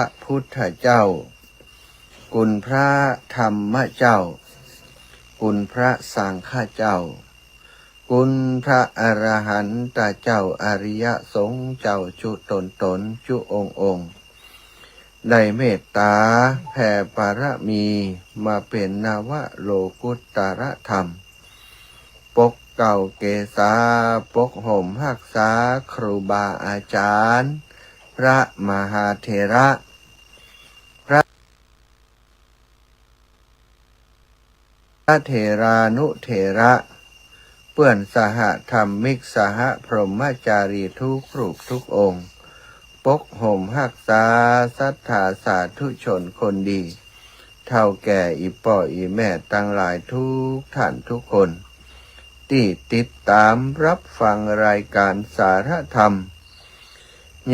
พระพุทธเจ้าคุณพระธรรมเจ้าคุณพระสังฆเจ้าคุณพระอรหันตเจ้าอริยสงฆ์เจ้าจุตนจุองค์ได้เมตตาแผ่บารมีมาเป็นนวโลกุตตรธรรมปกเก่าเกษาปกห่มหักษาครูบาอาจารย์พระมหาเถระพระเถรานุเถระเปื่อนสหธรรมิกสหพรหมจารีทุกรูปทุกองค์ปกห่มหักษาศรัทธาสาธุชนคนดีเท่าแก่อีป่ออีแม่ตั้งหลายทุกท่านทุกคนที่ติดตามรับฟังรายการสารธรรม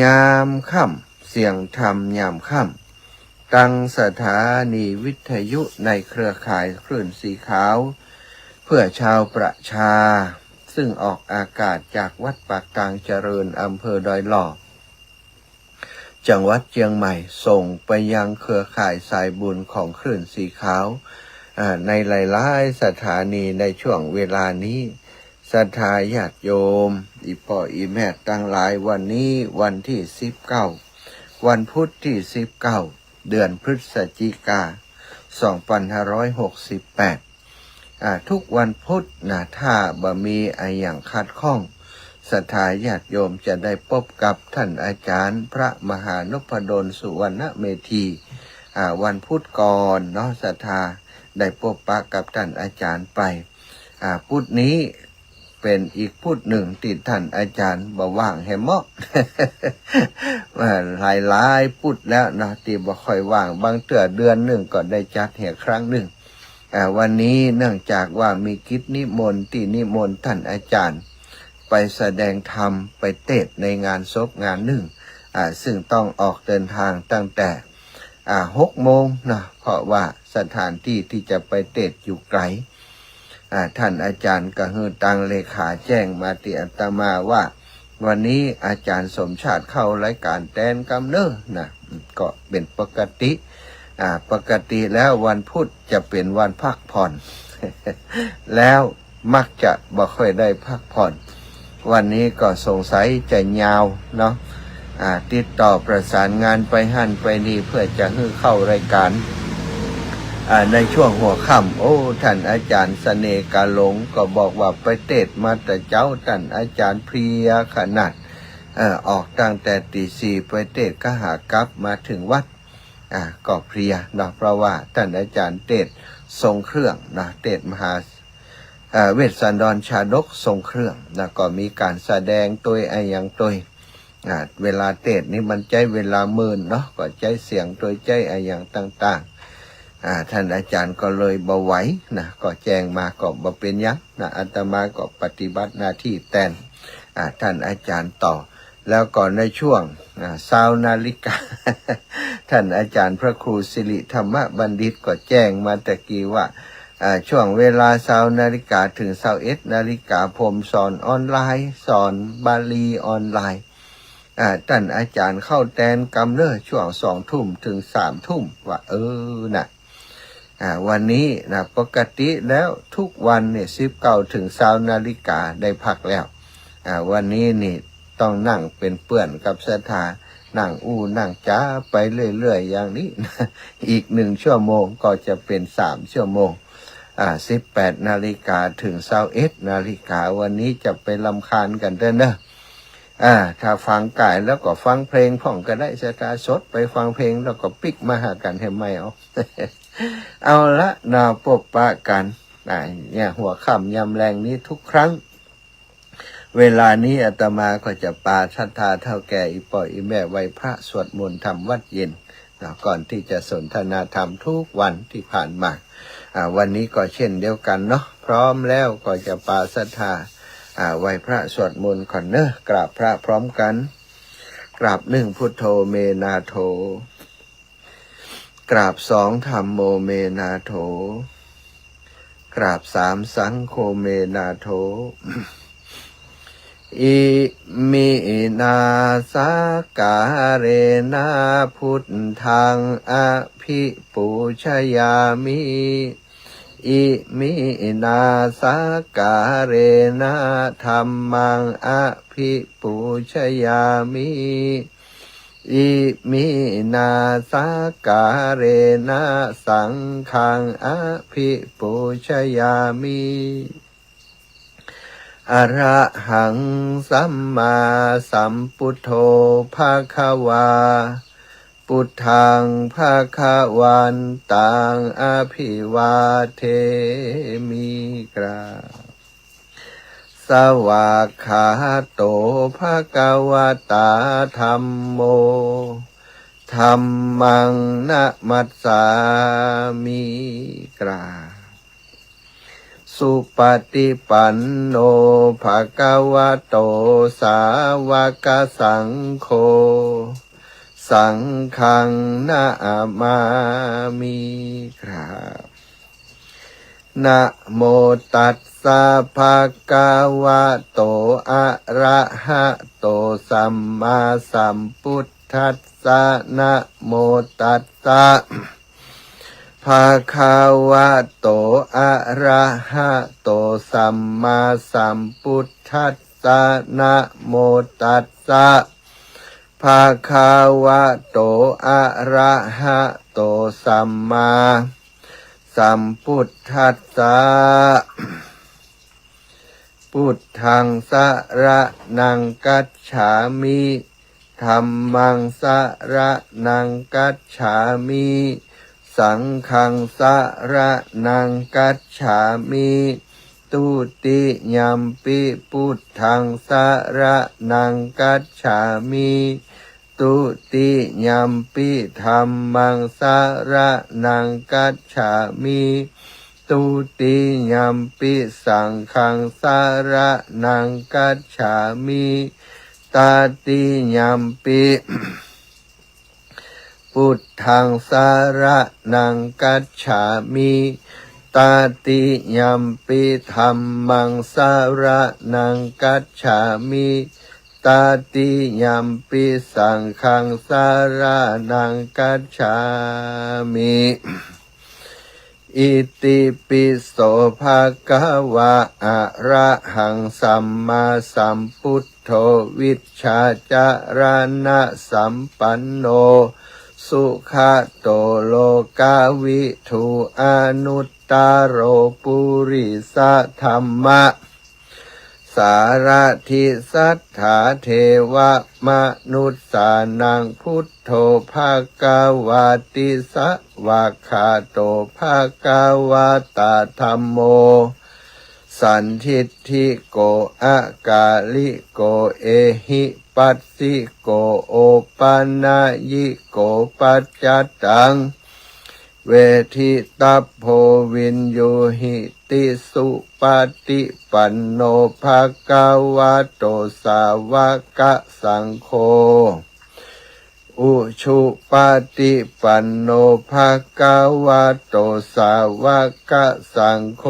ยามค่ำเสียงธรรมยามค่ำตั้งสถานีวิทยุในเครือข่ายคลื่นสีขาวเพื่อชาวประชาซึ่งออกอากาศจากวัดปากกลางเจริญอำเภอดอยหล่อจังหวัดเชียงใหม่ส่งไปยังเครือข่ายสายบุญของคลื่นสีขาวในหลายๆสถานีในช่วงเวลานี้ศรัทธาญาติโยมอีพ่ออีแม่ตั้งหลายวันนี้วันที่19วันพุธที่19เดือนพฤศจิกา2568ทุกวันพุธถ้าบ่มีอย่างขัดข้องศรัทธาญาติโยมจะได้พบกับท่านอาจารย์พระมหานพดลสุวรรณเมธีวันพุธก่อนเนาะศรัทธาได้พบปะกับท่านอาจารย์ไปพุธนี้เป็นอีกพุธหนึ่งที่ท่านอาจารย์บ่ว่างแฮมะ หลายพุธแล้วนะที่บ่ค่อยว่างบางเทื่อเดือนหนึ่งก็ได้จัดแห่ครั้งหนึ่งวันนี้เนื่องจากว่ามีกิจนิมนต์ที่นิมนต์ท่านอาจารย์ไปแสดงธรรมไปเทศน์ในงานศพงานหนึ่งซึ่งต้องออกเดินทางตั้งแต่6 โมงนะเพราะว่าสถานที่ที่จะไปเทศน์อยู่ไกลท่านอาจารย์ก็คือตังเลขาแจ้งมาที่อาตมาว่าวันนี้อาจารย์สมชาติเข้ารายการแตนกำเนิดนะก็เป็นปกติแล้ววันพุธจะเป็นวันพักผ่อน แล้วมักจะบ่ค่อยได้พักผ่อนวันนี้ก็สงสัยจะยาวเนาะติดต่อประสานงานไปหั่นไปนี่เพื่อจะให้เข้ารายการในช่วงหัวค่ำท่านอาจารย์เสน่ห์กาหลงก็บอกว่าไปเทศน์มาแต่เจ้าท่านอาจารย์เพลียขนาดออกตั้งแต่ตี 4ไปเทศน์ก็หากลับมาถึงวัดก็เพลียนะเพราะว่าท่านอาจารย์เทศน์ทรงเครื่องนะเทศน์มหาเวสสันดรชาดกทรงเครื่องนะก็มีการแสดงตัวอย่างตัวเวลาเทศน์นี่มันใจเวลามื่นเนาะก็ใจเสียงตัวใจอย่างต่างๆท่านอาจารย์ก็เลยบ่ไหวนะก็แจ้งมาก็บ่เป็นยักนะอาตมาก็ปฏิบัติหน้าที่แทนท่านอาจารย์ต่อแล้วก่อนในช่วง20 นาฬิกา ท่านอาจารย์พระครูสิริธรรมบัณฑิตก็แจ้งมาตะกี้ว่าช่วงเวลา20 นาฬิกาถึง21 นาฬิกาผมสอนออนไลน์สอนบาลีออนไลน์ท่านอาจารย์เข้าแทนกำเนิดช่วง2 ทุ่มถึง3 ทุ่มว่านะวันนี้นะปกติแล้วทุกวันเนี่ย19 ถึง20 นาฬิกาได้พักแล้ววันนี้นี่ต้องนั่งเป็นเปื่อนกับศรัทธานั่งนั่งจ้าไปเรื่อยๆอย่างนี้ อีก1 ชั่วโมงก็จะเป็น3 ชั่วโมง18 นาฬิกาถึง21 นาฬิกาวันนี้จะไปรำคาญกันเด้อเนอะถ้าฟังกายแล้วก็ฟังเพลงพ่องก็ได้ศรัทธาสดไปฟังเพลงแล้วก็ปิกมาหากันให้ไม่เอา เอาละนาพบปะกันเนี่ยหัวค่ำยามแรงนี้ทุกครั้งเวลานี้อาตมาก็จะปาศรัทธาเท่าแก่อีป่ออีแม่ไหว้พระสวดมนต์ทำวัดเย็นก่อนที่จะสนทนาธรรมทุกวันที่ผ่านมาวันนี้ก็เช่นเดียวกันเนาะพร้อมแล้วก็จะปาศรัทธาไหว้พระสวดมนต์ก่อนเนอะกราบพระพร้อมกันกราบ1 พุทโธเมนาโถกราบ2 ธัมโมเมนาโถกราบ3 สังโฆเมนาโถ อิมินาสการเรนะพุทธังอภิปูชยามิอิมินาสการเรนะธัมมังอภิปูชยามิอิมินาสการเรนะสังฆังอภิปูชยามิอะระหังสัมมาสัมพุทโธภะคะวาพุทธังภะคะวันตังอภิวาเทมิกราสวากขาโตภะคะวะตาธัมโมธัมมังนะมัสสามิกราสุปฏิปันโนภะคะวะโตสาวกสังโฆสังฆังนะมามิครับนะโมตัสสะภะคะวะโตอะระหะโตสัมมาสัมพุทธัสสะนะโมตัสสะภะคะวะโตอะระหะโตสัมมาสัมพุทธัสสะนะโมตัสสะภะคะวะโตอะระหะโตสัมมาสัมพุทธัสสะพุทธังสระนังกัจฉามิธัมมังสระนังกัจฉามิสังฆังสระนังกัจฉามิตุติยัมปิพุทธังสระนังกัจฉามิตุติยัมปิธัมมังสระนังกัจฉามิตุติยัมปิสังฆังสระนังกัจฉามิตติยัมปิพุทธังสระนังกัจฉามิตติยัมปิธัมมังสระนังกัจฉามิตติยัมปิสังฆังสระนังกัจฉามิอิติปิโสภะคะวะอะระหังสัมมาสัมพุทโธวิชชาจารณะสัมปันโนสุขโตโลกาวิทูอนุตตโรปุริสธรรมะสารทิสัทธาเทวมนุสสานังพุทโธภควาติสวากขาโตภควาตาธัมโมสันทิฏฐิโกอากาลิโกเอหิปัสสิโกโอปันนายิโกปัจจัตตังเวทิตัพโพวินโยหิติสุปฏิปันโนภะคะวะโตสาวกสังโฆอุชุปฏิปันโนภะคะวะโตสาวกสังโฆ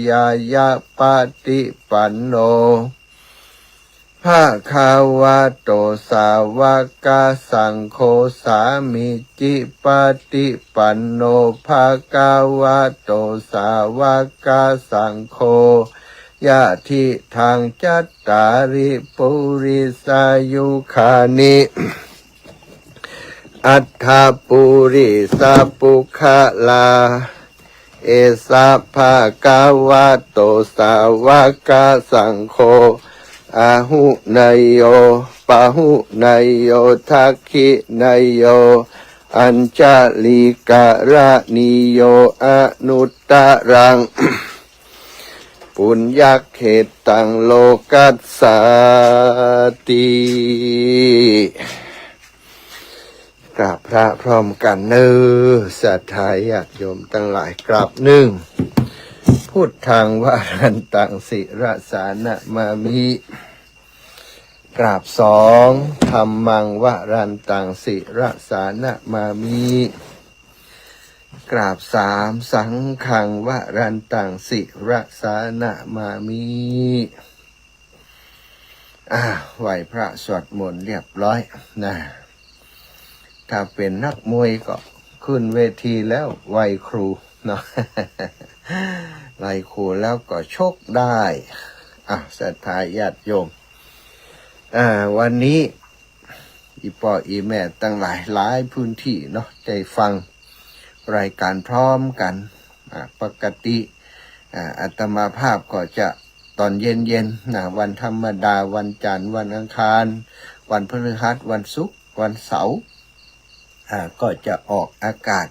ยายะปฏิปันโนภะคะวะโตสาวกสังโฆสามิจิปฏิปันโนภะคะวะโตสาวกสังโฆยะทิทางจัตตาริปุริสายุคานิอัฏฐปุริสปุคลาเอสะภะคะวะโตสาวกสังโฆอาหุนายโยปะหุนายโยทักขินายโยอัญจลิกะระนิโยอนุตตรัง ปุญญเขตังโลกัสสาติกราบพระพร้อมกันเนื้อสัทธาญาติโยมทั้งหลายกราบหนึ่งพุทธังวารันตังสิรสานะมามิกราบสองธัมมังวรันตังสิรสานะมามิกราบสามสังฆังวรันตังสิรสานะมามิ ไหวพระสวดมนต์เรียบร้อยนะถ้าเป็นนักมวยก็ขึ้นเวทีแล้วไหวครูเนาะ ไหวครูแล้วก็ชกได้ศรัทธาญาติโยมวันนี้อีพ่ออีแม่ตั้งหลายพื้นที่เนาะได้ฟังรายการพร้อมกันปกติอาตมาภาพก็จะตอนเย็นนะวันธรรมดาวันจันทร์วันอังคารวันพฤหัสวันศุกร์วันเสาร์ก็จะออกอากาศ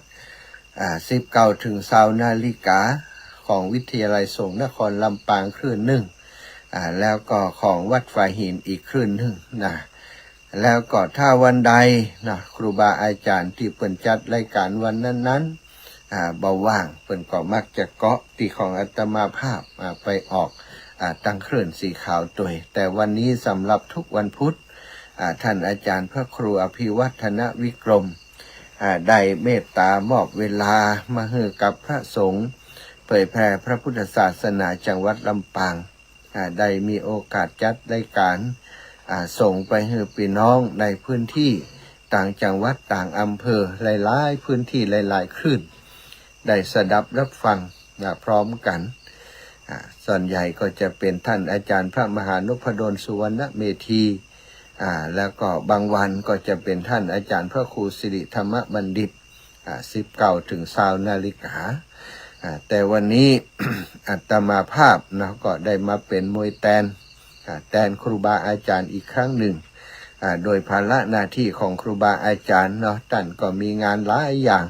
19 ถึง 20 นาฬิกาของวิทยาลัยสงฆ์นครลำปางคลื่นหนึ่งแล้วก็ของวัดฝายหินอีกคลื่นหนึ่งนะแล้วก็ถ้าวันใดนะครูบาอาจารย์ที่เปิ่นจัดรายการวันนั้นเบาว่างเปิ่นก็มักจะเกาะที่ของอาตมาภาพไปออกตั้งคลื่นสีขาวตัวแต่วันนี้สำหรับทุกวันพุธท่านอาจารย์พระครูอภิวัฒนวิกรมได้เมตตามอบเวลามาให้กับพระสงฆ์เผยแผ่พระพุทธศาสนาจังหวัดลำปางได้มีโอกาสจัดรายการส่งไปให้พี่น้องในพื้นที่ต่างจังหวัดต่างอำเภอหลายๆพื้นที่หลายๆคลื่นได้สดับรับฟังพร้อมกันส่วนใหญ่ก็จะเป็นท่านอาจารย์พระมหานพดลสุวรรณเมธีแล้วก็บางวันก็จะเป็นท่านอาจารย์พระครูสิริธรรมบัณฑิต19 ถึง 20 นาฬิกาแต่วันนี้ อาตมาภาพนะก็ได้มาเป็นมวยแตนครูบาอาจารย์อีกครั้งหนึ่งโดยภาระหน้าที่ของครูบาอาจารย์เนาะท่านก็มีงานหลายอย่าง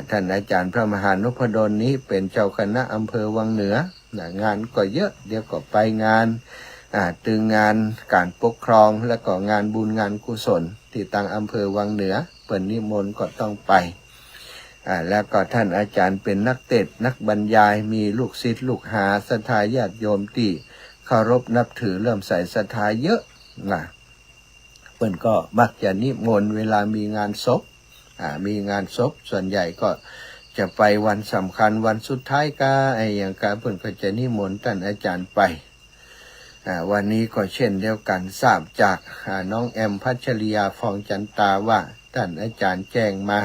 ท่านอาจารย์พระมหานพดลนี้เป็นเจ้าคณะอำเภอวังเหนืองานก็เยอะเดี๋ยวก็ไปงานตึงงานการปกครองและก็งานบุญงานกุศลที่ต่างอำเภอวังเหนือเปิ่นนิมนต์ก็ต้องไปแล้วก็ท่านอาจารย์เป็นนักเทศน์นักบรรยายมีลูกศิษย์ลูกหาศรัทธาญาติโยมที่เคารพนับถือเริ่มใส่ศรัทธาเยอะเปิ่นก็มักจะนิมนต์เวลามีงานศพมีงานศพส่วนใหญ่ก็จะไปวันสำคัญวันสุดท้ายก็อย่างการเปิ่นก็จะนิมนต์ท่านอาจารย์ไปวันนี้ก็เช่นเดียวกันทราบจากน้องแอมพัชริยาฟองจันตาว่าท่านอาจารย์แจ้งมา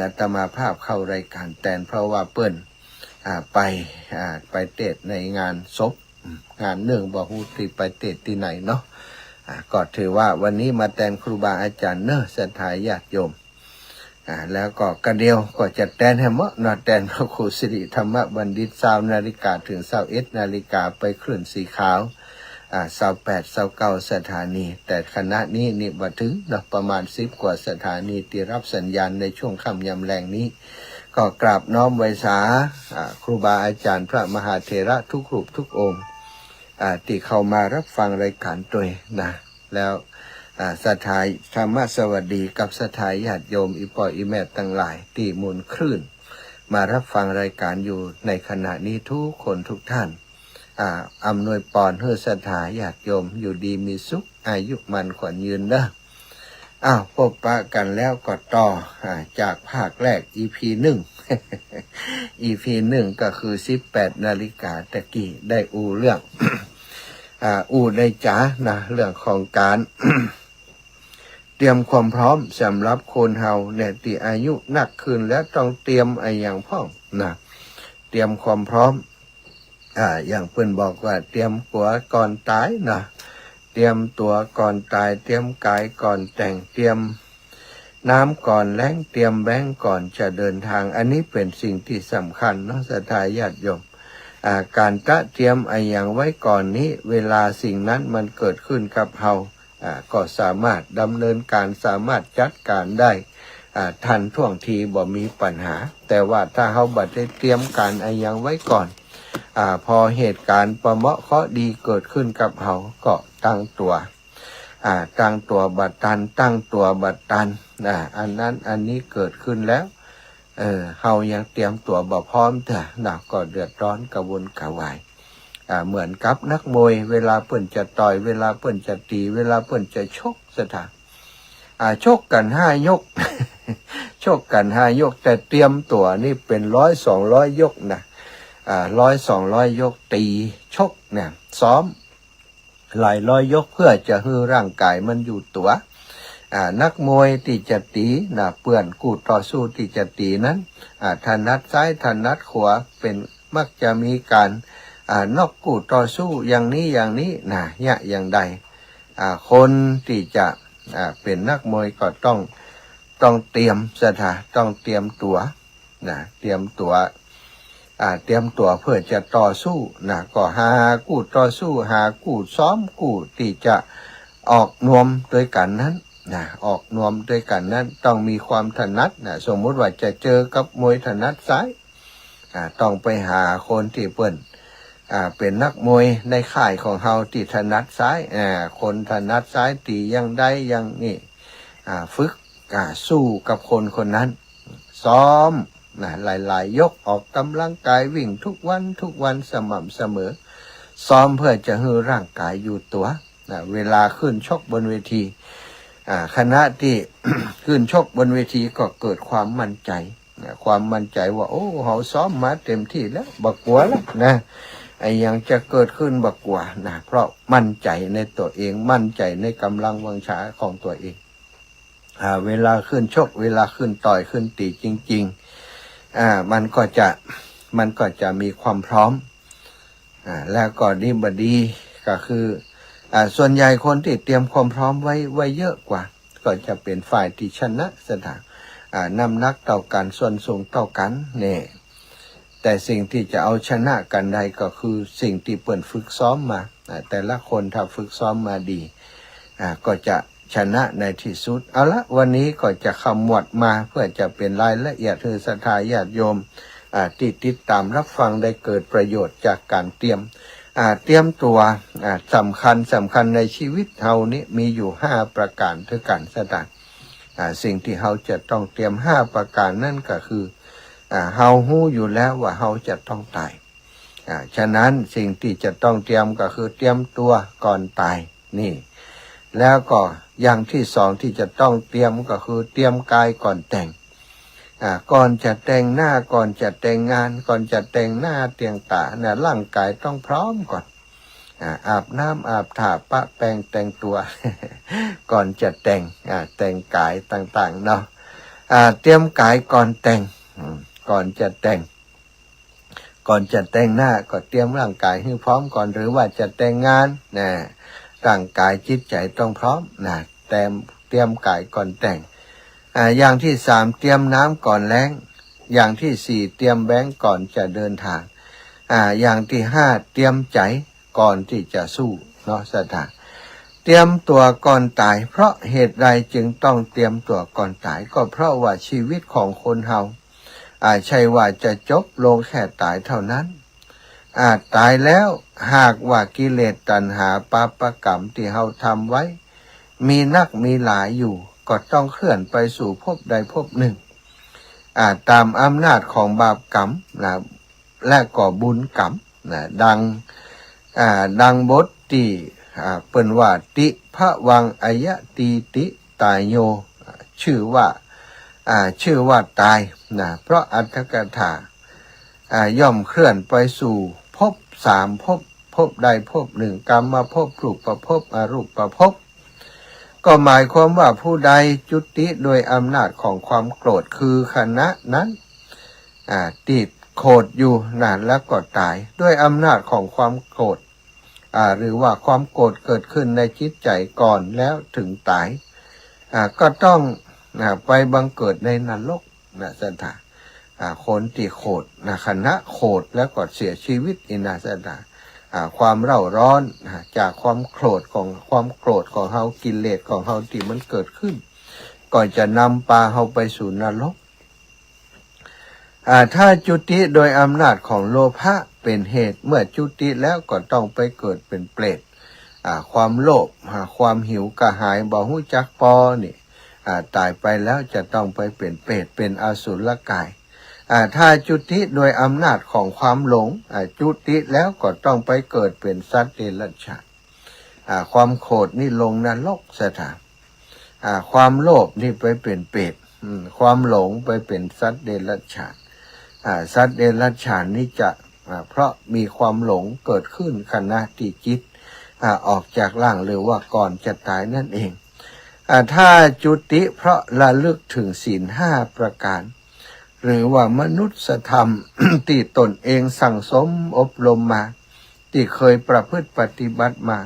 อาตมาภาพเข้ารายการแต่เพราะว่าเปิ้นไปเทศในงานศพงานเนื่องบอกฮู้ที่ไปเทศที่ไหนเนาะก็ถือว่าวันนี้มาแต่งครูบาอาจารย์เนอะศรัทธาญาติโยมแล้วก็กระเดียวก็จะแต่งให้เหมาะนะแต่งพระครูสิริธรรมบัณฑิต20 นาฬิกาถึง 21 นาฬิกาไปคลื่นสีขาว28 29 สถานีแต่คณะนี้นี่มาถึงนะประมาณ10 กว่าสถานีที่รับสัญญาณในช่วงค่ำยามแรงนี้ก็กราบน้อมไว้สาครูบาอาจารย์พระมหาเถระทุกรูปทุกองค์ที่เข้ามารับฟังรายการตัวนะแล้วศรัทธาธรรมสวัสดีกับศรัทธาญาติโยมอีพ่ออีแม่ทั้งหลายที่หมุนคลื่นมารับฟังรายการอยู่ในขณะนี้ทุกคนทุกท่านอำนวยปอนให้ศรัทธาญาติโยมอยู่ดีมีสุขอายุมันขวัญยืนเด้อพบปะกันแล้วก็ต่อจากภาคแรก EP 1 EP 1ก็คือ18 นาฬิกาตะกี้ได้เรื่อง ได้จ๋านะเรื่องของการ เตรียมความพร้อมสำหรับคนเฮาเนี่ยที่อายุนักขึ้นแล้วต้องเตรียมอย่างพร้อมนะเตรียมความพร้อมอย่างเพิ่นบอกว่าเตรียมตัวก่อนตายนะเตรียมตัวก่อนตายเตรียมกายก่อนแต่งเตรียมน้ำก่อนแล้งเตรียมแบงก์ก่อนจะเดินทางอันนี้เป็นสิ่งที่สำคัญเนาะศรัทธาญาติโยมการเตรียมอย่างไว้ก่อนนี้เวลาสิ่งนั้นมันเกิดขึ้นกับเฮาก็สามารถดำเนินการสามารถจัดการได้ทันท่วงทีบ่มีปัญหาแต่ว่าถ้าเฮาบัดได้เตรียมการอย่างไว้ก่อนพอเหตุการณ์ประเหมาะเคราะห์ดีเกิดขึ้นกับเฮาก็ตั้งตัวบัดตันตั้งตัวบัดตันอันนั้นอันนี้เกิดขึ้นแล้วเฮายังเตรียมตัวบ่พร้อมแต่ก็เดือดร้อนกระวนกระวายเหมือนกับนักมวยเวลาเปิ้นจะต่อยเวลาเปิ้นจะตีเวลาเปิ้นจะชกสถานชกกัน5 ยก ชกกัน5 ยกแต่เตรียมตัวนี่เป็น100-200 ยกนะ100-200 ยกตีชกเนี่ยซ้อม หลายร้อยยกเพื่อจะให้ร่างกายมันอยู่ตัวนักมวยที่จะตีเปื่อนกูต่อสู้ที่จะตีนั้นถนัดซ้ายถนัดขวาเป็นมักจะมีการนอกกูต่อสู้อย่างนี้อย่างใดคนที่จะเป็นนักมวยก็ต้องเตรียมต้องเตรียมตัวเตรียมตัวเพื่อจะต่อสู้ก็หากู้ต่อสู้หากู้ซ้อมกู้ที่จะออกนวมด้วยกันนั้นออกนวมด้วยกันนั้นต้องมีความถนัดสมมุติว่าจะเจอกับมวยถนัดซ้ายต้องไปหาคนที่เปิ้นเป็นนักมวยในค่ายของเฮาที่ถนัดซ้ายคนถนัดซ้ายตีอย่างใดอย่างนี้ฝึกสู้กับคนนั้นซ้อมหลายๆยกออกกำลังกายวิ่งทุกวันสม่ำเสมอซ้อมเพื่อจะให้ร่างกายอยู่ตัวเวลาขึ้นชกบนเวทีคณะที่ ขึ้นชกบนเวทีก็เกิดความมั่นใจความมั่นใจว่าโอ้เขาซ้อมมาเต็มที่แล้วบักกลัวแล้วไอ้ยังจะเกิดขึ้นบักกลัวเพราะมั่นใจในตัวเองมั่นใจในกำลังวังชาของตัวเองเวลาขึ้นชกเวลาขึ้นต่อยขึ้นตีจริงๆมันก็จะมีความพร้อมแล้วก็ดีบดีก็คือส่วนใหญ่คนที่เตรียมความพร้อมไว้เยอะกว่าก็จะเป็นฝ่ายที่ชนะสถานน้ำหนักเท่ากันส่วนสูงเท่ากันเนี่ยแต่สิ่งที่จะเอาชนะกันได้ก็คือสิ่งที่เปิ่นฝึกซ้อมมาแต่ละคนถ้าฝึกซ้อมมาดีก็จะชนะในที่สุดเอาละวันนี้ก็จะขมวดมาเพื่อจะเป็นรายละเอียดให้ศรัทธาญาติโยมติดตามรับฟังได้เกิดประโยชน์จากการเตรียมตัวสำคัญในชีวิตเฮานี้มีอยู่5ประการด้วยกันสถานสิ่งที่เฮาจะต้องเตรียม5ประการนั่นก็คือเฮาฮู้อยู่แล้วว่าเฮาจะต้องตายฉะนั้นสิ่งที่จะต้องเตรียมก็คือเตรียมตัวก่อนตายนี่แล้วก็อย่างที่สองที่จะต้องเตรียมก็คือเตรียมกายก่อนแต่งก่อนจะแต่งหน้าก่อนจะแต่งงานก่อนจะแต่งหน้าเตียงตาร่างกายต้องพร้อมก่อนอาบน้ำอาบท่าปะแปรงแต่งตัว ก่อนจะแต่งกายต่างๆเนาะเตรียมกายก่อนแต่งก่อนจะแต่งหน้าก็เตรียมร่างกายให้พร้อมก่อนหรือว่าจะแต่งงานร่างกายจิตใจต้องพร้อมเตรียมกายก่อนแต่งอย่างที่3เตรียมน้ำก่อนแล้งอย่างที่4เตรียมแบงก์ก่อนจะเดินทางอย่างที่5เตรียมใจก่อนที่จะสู้เนาะสถานเตรียมตัวก่อนตายเพราะเหตุใดจึงต้องเตรียมตัวก่อนตายก็เพราะว่าชีวิตของคนเฮาใช่ว่าจะจบลงแค่ตายเท่านั้นตายแล้วหากว่ากิเลสตัณหาปาปกรรมที่เฮาทำไว้มีนักมีหลายอยู่ก็ต้องเคลื่อนไปสู่ภพใดภพหนึ่งตามอำนาจของบาปกรรมและก็บุญกรรมดังบทที่เปิ้นว่าติภวังอายะตีติตายโยชื่อว่าตายเพราะอัตถกถาย่อมเคลื่อนไปสู่ภพ3ภพใดภพหนึ่งกรรมภพรูปภพอรูปภพก็หมายความว่าผู้ใดจุติโดยอำนาจของความโกรธคือคณะนั้นติดโกรธอยู่แล้วก็ตายด้วยอำนาจของความโกรธหรือว่าความโกรธเกิดขึ้นในจิตใจก่อนแล้วถึงตายก็ต้องไปบังเกิดในนรกสถานคนที่โกรธคณะโกรธแล้วก็เสียชีวิตอินาสถานความเร่าร้อนจากความโกรธของเฮากิเลสของเฮาที่มันเกิดขึ้นก็จะนำพาเฮาไปสู่นรกถ้าจุติโดยอำนาจของโลภะเป็นเหตุเมื่อจุติแล้วก็ต้องไปเกิดเป็นเปรตความโลภความหิวกระหายบ่ฮู้จักพอนี่ตายไปแล้วจะต้องไปเป็นเปรตเป็นอสุรกายถ้าจุติโดยอำนาจของความหลงจุติแล้วก็ต้องไปเกิดเป็นสัตว์เดรัจฉานความโกรธนี่ลงนรกสถานความโลภนี่ไปเป็นเปรตความหลงไปเป็นสัตว์เดรัจฉานสัตว์เดรัจฉานนี่จะเพราะมีความหลงเกิดขึ้นขณะที่จิต ออกจากร่างหรือว่าก่อนจะตายนั่นเองถ้าจุติเพราะระลึกถึงศีลห้าประการหรือว่ามนุษยธรรม ที่ตนเองสั่งสมอบรมมาที่เคยประพฤติปฏิบัติมา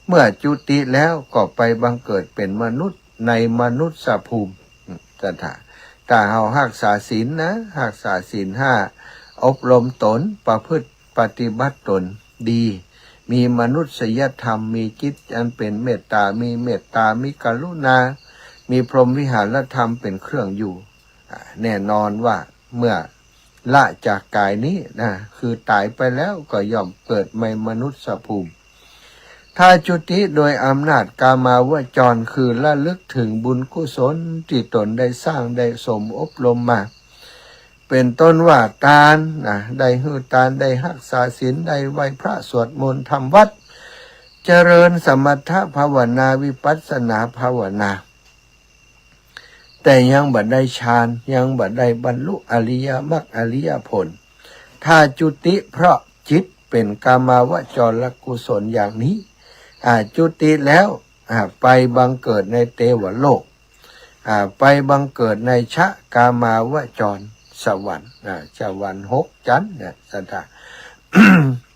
เมื่อจุติแล้วก็ไปบังเกิดเป็นมนุษย์ในมนุษยภูมิถ้าเฮารักษาศีลนะรักษาศีลห้าอบรมตนประพฤติปฏิบัติตนดีมีมนุษยธรรมมีจิตอันเป็นเมตตามีเมตตามีกรุณามีพรหมวิหารธรรมเป็นเครื่องอยู่แน่นอนว่าเมื่อละจากกายนี้นะคือตายไปแล้วก็ย่อมเกิดในมนุษยภูมิถ้าจุติโดยอำนาจกามาวจรคือระลึกถึงบุญกุศลที่ตนได้สร้างได้สมอบรมมาเป็นต้นว่าทานได้หือทานได้รักษาศีลได้ไหว้พระสวดมนต์ทำวัดเจริญสมถภาวนาวิปัสสนาภาวนาแต่ยังบัดได้ฌานยังบัดได้บรรลุอริยมรรคอริยผลถ้าจุติเพราะจิตเป็นกามาวจรกุศลอย่างนี้จุติแล้วไปบังเกิดในเทวโลกไปบังเกิดในชะกามาวจรสวรรค์สวรรค์6ชั้นเนี่ยสัทธา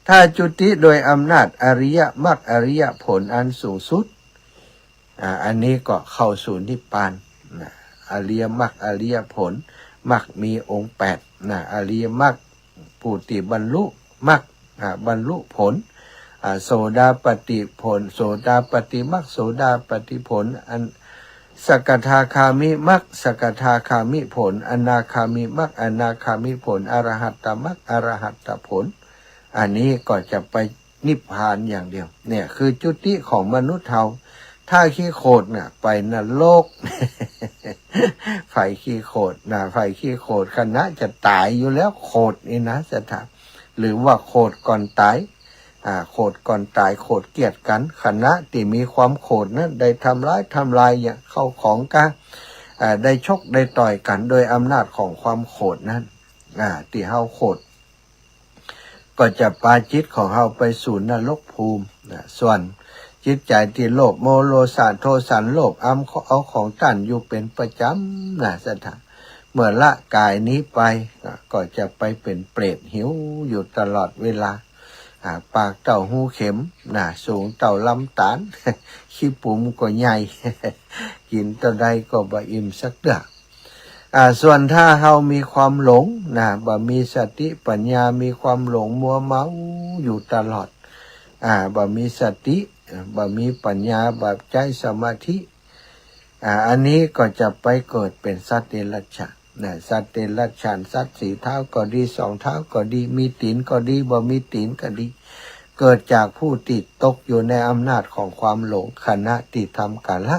ถ้าจุติโดยอำนาจอริยมรรคอริยผลอันสูงสุดอันนี้ก็เข้าสู่นิพพานอริยมรรคอริยผลมรรคมีองค์8อริยมรรคผู้ที่บรรลุมรรคบรรลุผลโสดาปฏิผลโสดาปฏิมรรคโสดาปฏิผลอันสกทาคามิมรรคสกทาคามิผลอนาคามิมรรคอนาคามิผลอรหัตตมรรคอรหัตตผลอันนี้ก็จะไปนิพพานอย่างเดียวเนี่ยคือจุติของมนุษย์เราถ้าขี้โคตรน่ะไปนรก ไฟขี้โคตรไฟขี้โคตรคณะจะตายอยู่แล้วโคตรนี่นะจะถามหรือว่าโคตรก่อนตายโคตรก่อนตายโคตรเกลียดกันคณะที่มีความโคตรนั้นได้ทำลายอย่างเข้าของกันได้ชกได้ต่อยกันโดยอำนาจของความโคตรนั้นที่เฮาโคตรก็จะพาจิตของเฮาไปสู่นรกภูมิส่วนจิตใจที่โลภโมโลสานโทสันโลภเอาของตั้นอยู่เป็นประจำสัทธาเมื่อละกายนี้ไปก็จะไปเป็นเปรตหิวอยู่ตลอดเวลาปากเต่าหูเข็มสูงเต่าลำตาล ขี้ปุ่มก็ใหญ่ กินต่อใดก็บ่อิ่มสักเดือส่วนถ้าเฮามีความหลงบ่มีสติปัญญามีความหลงมัวเมาอยู่ตลอดบ่มีสติบ่มีปัญญาบ่ใจสมาธิอันนี้ก็จะไปเกิดเป็นสัตว์เดรัจฉานสัตว์เดรัจฉานสัตว์4 เท้าก็ดี2 เท้าก็ดีมีตีนก็ดีบ่มีตีนก็ดีเกิดจากผู้ติดตกอยู่ในอำนาจของความหลงขณะที่ทำกาละ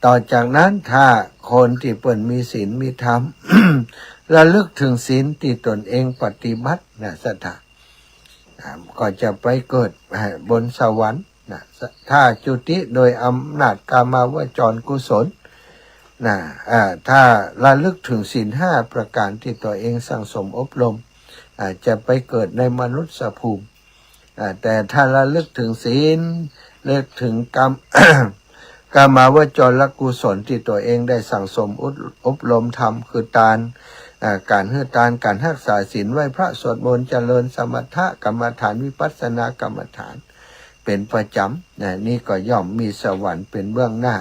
ต่อจากนั้นถ้าคนที่เปิ่นมีศีลมีธรรม ระลึกถึงศีลที่ตนเองปฏิบัติสัทธาก็จะไปเกิดบนสวรรค์ถ้าจุติโดยอำนาจกามาวจรกุศลถ้าระลึกถึงศีล5ประการที่ตัวเองสั่งสมอบรมจะไปเกิดในมนุษยภูมิแต่ถ้าระลึกถึงศีลระลึกถึงกรรม กามาวจรกุศลที่ตัวเองได้สั่งสมอบรมทำคือทานการให้ทานการรักษาศีลไหว้พระสวดมนต์เจริญสมถะกรรมฐานวิปัสสนากรรมฐานเป็นประจำนี่ก็ย่อมมีสวรรค์เป็นเบื้องหน้า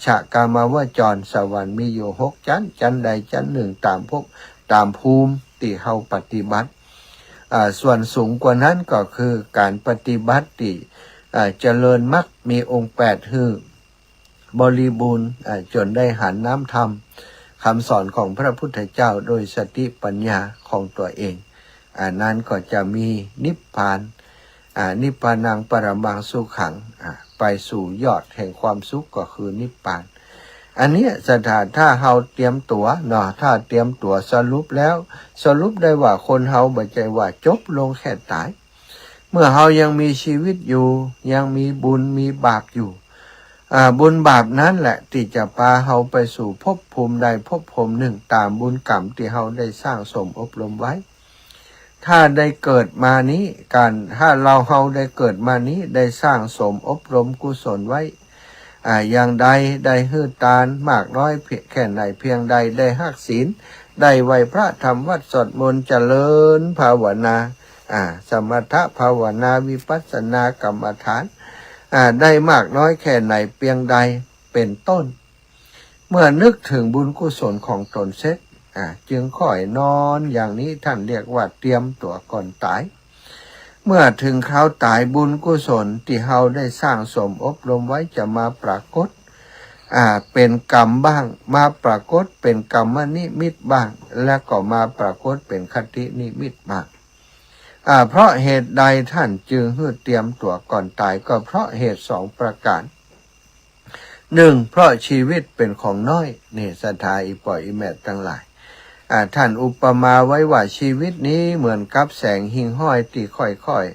ชะกามาวจรสวรรค์มีอยู่6 ชั้นชั้นใดชั้นหนึ่งตามภูมิที่เฮาปฏิบัติส่วนสูงกว่านั้นก็คือการปฏิบัติที่เจริญมรรคมีองค์8คือบริบูรณ์จนได้หันน้ำธรรมคำสอนของพระพุทธเจ้าโดยสติปัญญาของตัวเองนั้นก็จะมีนิพพานนิพพานังปรมังสุขังไปสู่ยอดแห่งความสุขก็คือนิพพานอันนี้สถานถ้าเฮาเตรียมตัวถ้าเตรียมตัวสรุปได้ว่าคนเฮาบ่ใจว่าจบลงแค่ตายเมื่อเฮายังมีชีวิตอยู่ยังมีบุญมีบาปอยู่บุญบาปนั้นแหละที่จะพาเฮาไปสู่ภพภูมิใดภพภูมิหนึ่งตามบุญกรรมที่เฮาได้สร้างสมอบรมไว้ ถ้าได้เกิดมานี้การถ้าเราได้เกิดมานี้ได้สร้างสมอบรมกุศลไว้อย่างใดได้ฮืดตานมากน้อยแค่ไหนเพียงใดได้หักศีลได้ไหวพระธรรมวัดสวดมนต์เจริญภาวนาสมถะภาวนาวิปัสสนากรรมฐานได้มากน้อยแค่ไหนเพียงใดเป็นต้นเมื่อนึกถึงบุญกุศลของตนเสร็จจึงค่อยนอนอย่างนี้ท่านเรียกว่าเตรียมตัวก่อนตายเมื่อถึงคราวตายบุญกุศลที่เราได้สร้างสมอบรมไว้จะมาปรากฏเป็นกรรมบ้างมาปรากฏเป็นกรรมนิมิตบ้างและก็มาปรากฏเป็นคตินิมิตบ้างเพราะเหตุใดท่านจึงให้เตรียมตัวก่อนตายก็เพราะเหตุสองประการหนึ่งเพราะชีวิตเป็นของน้อยนี่ศรัทธาอีปอยอีแม่ทั้งหลายท่านอุปมาไว้ว่าชีวิตนี้เหมือนกับแสงหิ่งห้อยตีค่อย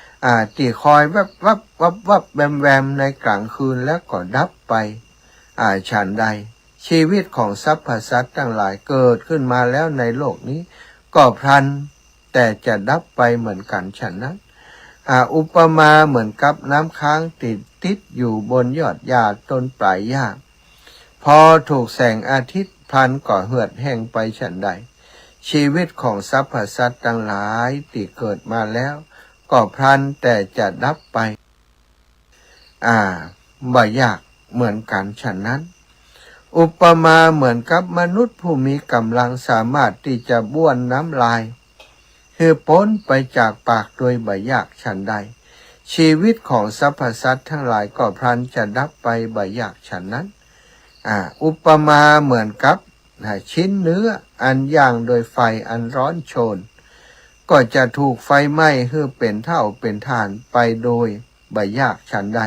ๆตีคอยวับวับวับวับแวมแวมในกลางคืนแล้วก็ดับไปฉันใดชีวิตของสรรพสัตว์ทั้งหลายเกิดขึ้นมาแล้วในโลกนี้ก็พลันแต่จะดับไปเหมือนกันฉันนั้นอุปมาเหมือนกับน้ำค้างติดอยู่บนยอดหญ้าต้นปลายหญ้าพอถูกแสงอาทิตย์พลันก็เหือดแห้งไปฉันใดชีวิตของสรรพสัตว์ทั้งหลายที่เกิดมาแล้วก็พลันแต่จะดับไปบ่ยากเหมือนกันฉะนั้นอุปมาเหมือนกับมนุษย์ผู้มีกำลังสามารถที่จะบ้วนน้ำลายคือพ้นไปจากปากโดยบ่ยากฉันใดชีวิตของสรรพสัตว์ทั้งหลายก็พลันจะดับไปบ่ยากฉันนั้นอุปมาเหมือนกับชิ้นเนื้ออันย่างโดยไฟอันร้อนโชนก็จะถูกไฟไหม้ให้เป็นเท่าเป็นฐานไปโดยบ่ยากฉันใด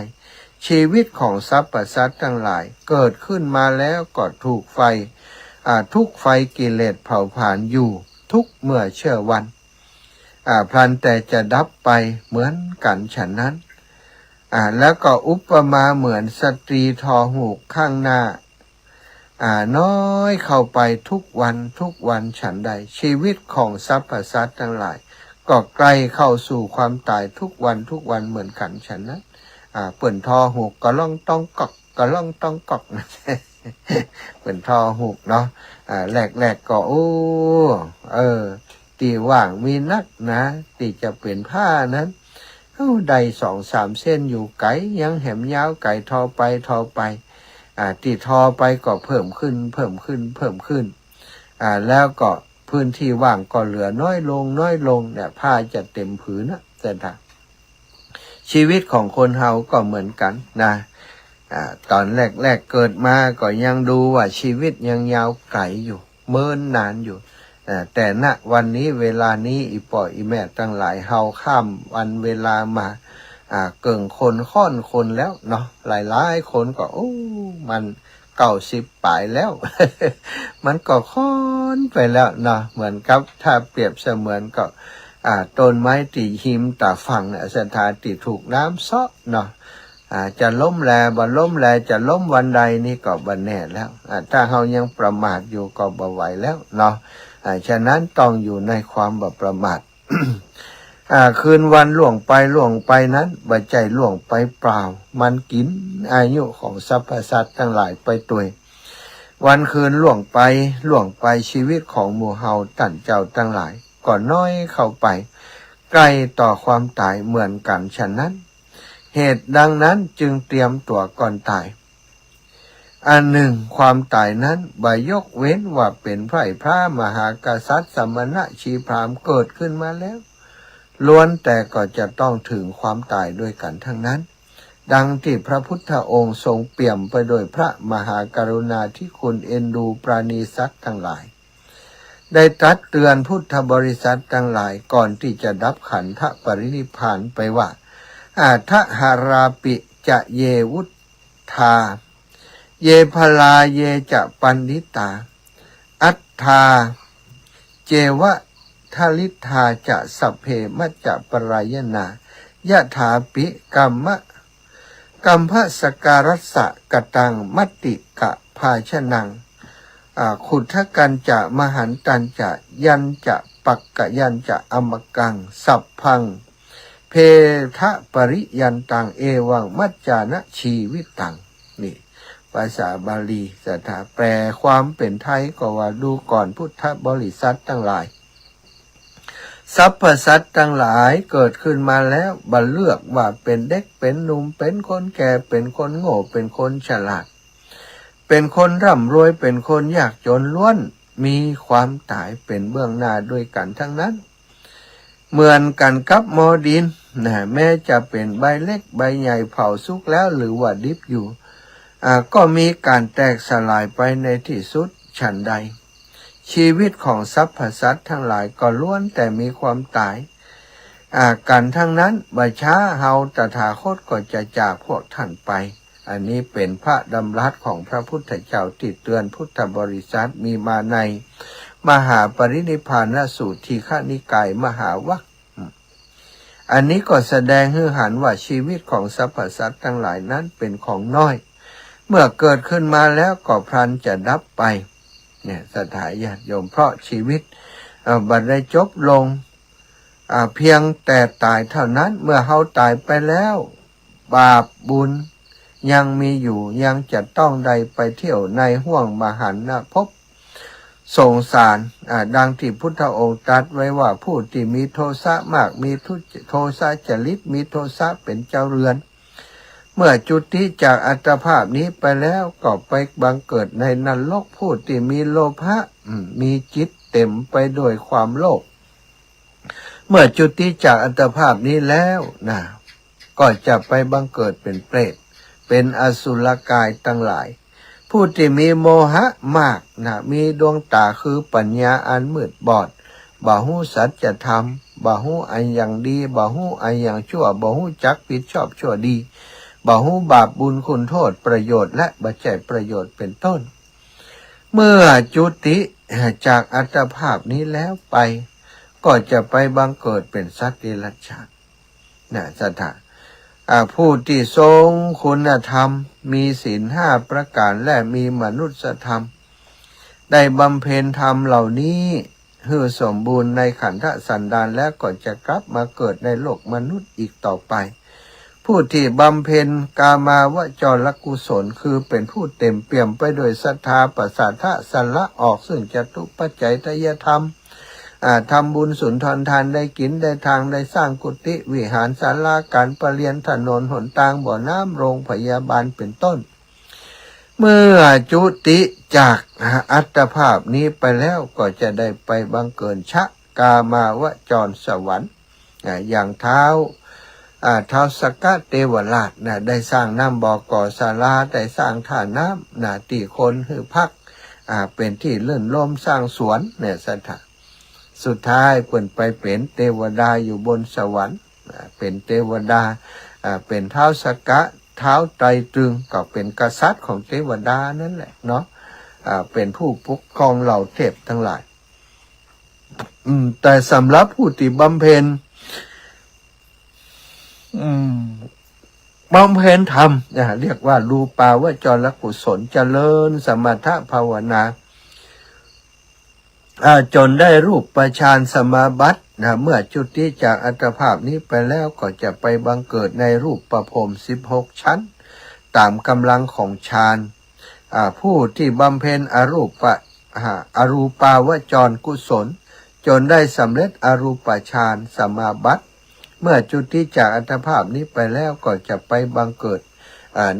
ชีวิตของสรรพสัตว์ทั้งหลายเกิดขึ้นมาแล้วก็ถูกไฟทุกไฟกิเลสเผาผลาญอยู่ทุกเมื่อเชื่อวันพลันแต่จะดับไปเหมือนกันฉะนั้นแล้วก็อุปมาเหมือนสตรีทอหูกข้างหน้าน้อยเข้าไปทุกวันฉันใดชีวิตของสรรพสัตว์ทั้งหลายก็ใกล้เข้าสู่ความตายทุกวันเหมือนกันฉันนั้นเปิ่นทอหูกก็ล่องต้องกอกก็ล่องต้องกอกนะเปิ่นทอหูกเนาะแรกก็ตีว่างมีนักนะตีจะเป็นผ้านั้นใด2-3 เส้นอยู่ไก่ยังแหมยาวไก่ทอไปตีทอไปก็เพิ่มขึ้นแล้วก็พื้นที่ว่างก็เหลือน้อยลงเนี่ยผ้าจะเต็มผืนนะแต่ชีวิตของคนเฮาก็เหมือนกันนะตอนแรกเกิดมาก็ยังดูว่าชีวิตยังยาวไกลอยู่เมินนานอยู่แต่ณวันนี้เวลานี้อีป่ออีแม่ทั้งหลายเฮาข้ามวันเวลามาเกิ่งคนค่อนคนแล้วเนาะหลายคนก็มัน90 ปลายแล้ว มันก็ค่อนไปแล้วเนาะเหมือนกับถ้าเปรียบเสมือนก็ต้นไม้ตีหิมตาฝั่งเนี่ยสถานที่ถูกน้ำเซาะเนาะจะล้มแลบ่ล้มแลจะล้มวันใดนี่ก็บ่แน่แล้วถ้าเฮายังประมาทอยู่ก็บ่ไหวแล้วเนาะฉะนั้นต้องอยู่ในความบ่ประมาท คืนวันล่วงไปนั้นบ่ใจล่วงไปเปล่ามันกินอายุของสรรพสัตว์ทั้งหลายไปตัววันคืนล่วงไปชีวิตของหมู่เฮาท่านเจ้าทั้งหลายก็น้อยเข้าไปใกล้ต่อความตายเหมือนกันฉะนั้นเหตุดังนั้นจึงเตรียมตัวก่อนตายอันหนึ่งความตายนั้นบ่ยกเว้นว่าเป็นพระมหากษัตริย์สมณะชีพราหมณ์เกิดขึ้นมาแล้วล้วนแต่ก็จะต้องถึงความตายด้วยกันทั้งนั้นดังที่พระพุทธองค์ทรงเปี่ยมไปโดยพระมหากรุณาธิคุณเอ็นดูปราณีสัตว์ทั้งหลายได้ตรัสเตือนพุทธบริษัททั้งหลายก่อนที่จะดับขันธปรินิพพานไปว่าทะหาราปิจะเยวุธาเยพลาเยจะปันดิตาอัตถาเจวะทลิธาจะสัพเพมัจจะปรายนายะถาปิกัมพสการัสสะกตังมัตติกะภาชนังขุทกันจะมหันตันจะยันจะป ปักกะยันจะอมกังสัพพังเพทะปริยันตังเอวังมัจจานะชีวิตตังนี่ภาษาบาลีสถาแปลความเป็นไทยก็ว่าดูก่อนพุทธบริษัททั้งหลายสรรพสัตว์ทั้งหลายเกิดขึ้นมาแล้วบัดเลือกว่าเป็นเด็กเป็นหนุ่มเป็นคนแก่เป็นคนโง่เป็นคนฉลาดเป็นคนร่ำรวยเป็นคนยากจนล้วนมีความตายเป็นเบื้องหน้าด้วยกันทั้งนั้นเหมือนกันกับหม้อดินนะแม้จะเป็นใบเล็กใบใหญ่เผาสุกแล้วหรือว่าดิบอยู่ก็มีการแตกสลายไปในที่สุดฉันใดชีวิตของสรรพสัตว์ทั้งหลายก็ล้วนแต่มีความตายกันทั้งนั้นบัดช้าเฮาตถาคตก็จะจากพวกท่านไปอันนี้เป็นพระดำรัสของพระพุทธเจ้าที่เตือนพุทธบริษัทมีมาในมหาปรินิพพานสูตรทีฆนิกายมหาวรรคอันนี้ก็แสดงให้เห็นว่าชีวิตของสรรพสัตว์ทั้งหลายนั้นเป็นของน้อยเมื่อเกิดขึ้นมาแล้วก็พลันจะดับไปเนี่ยสถาญาติโยมเพราะชีวิตบัดได้จบลงเพียงแต่ตายเท่านั้นเมื่อเฮาตายไปแล้วบาปบุญยังมีอยู่ยังจะต้องใดไปเที่ยวในห้วงมหันตภพสงสารดังที่พุทธองค์ตรัสไว้ว่าผู้ที่มีโทสะมากมีโทสะจริตมีโทสะเป็นเจ้าเรือนเมื่อจุติจากอัตภาพนี้ไปแล้วก็ไปบังเกิดในนรกผู้ที่มีโลภะมีจิตเต็มไปด้วยความโลภเมื่อจุติจากอัตภาพนี้แล้วก็จะไปบังเกิดเป็นเปรตเป็นอสุรกายทั้งหลายผู้ที่มีโมหะมากมีดวงตาคือปัญญาอันมืดบอดบ่ฮู้สัจธรรมบ่ฮู้อันอย่างดีบ่ฮู้อันอย่างชั่วบ่ฮู้จักผิดชอบชั่วดีบ่ฮู้บาปบุญคุณโทษประโยชน์และบ่ใช่ประโยชน์เป็นต้นเมื่อจุติจากอัตภาพนี้แล้วไปก็จะไปบังเกิดเป็นสัตว์เดรัจฉานสถานผู้ที่ทรงคุณธรรมมีศีล5ประการและมีมนุษยธรรมได้บำเพ็ญธรรมเหล่านี้ให้สมบูรณ์ในขันธสันดานแล้วก็จะกลับมาเกิดในโลกมนุษย์อีกต่อไปผู้ที่บำเพ็ญกามาวจรกุศลคือเป็นผู้เต็มเปี่ยมไปด้วยศรัทธาประสาทะสันละออกซึ่งจตุปัจจัยทายธรรมทำบุญสุนทรทานได้กินได้ทางได้สร้างกุฏิวิหารศาลาการประเรียนถนนหนทางบ่อน้ำโรงพยาบาลเป็นต้นเมื่อจุติจากอัตภาพนี้ไปแล้วก็จะได้ไปบังเกิดชะกามาวจรสวรรค์อย่างเท้าสกะเทวราชได้สร้างน้ำบ่อก่อศาลาได้สร้างท่าน้ำที่คนหือพักเป็นที่เลื่อนลมสร้างสวนเนี่ยสถานสุดท้ายเพิ่นไปเป็นเทวดาอยู่บนสวรรค์เป็นเทวดาเป็นเท้าสกะเท้าไตรตรึงก็เป็นกษัตริย์ของเทวดานั่นแหละเนาะเป็นผู้ปกครองเหล่าเทพทั้งหลายแต่สำหรับผู้ที่บำเพ็ญธรรมเรียกว่ารูปาวจรกุศลเจริญสมถภาวนาจนได้รูปฌานสมาบัติเมื่อจุติจากอัตภาพนี้ไปแล้วก็จะไปบังเกิดในรูปประพรหม16ชั้นตามกำลังของฌานผู้ที่บำเพ็ญอรูปาวจรกุศลจนได้สำเร็จอรูปฌานสมาบัติเมื่อจุติจากอัตภาพนี้ไปแล้วก็จะไปบังเกิด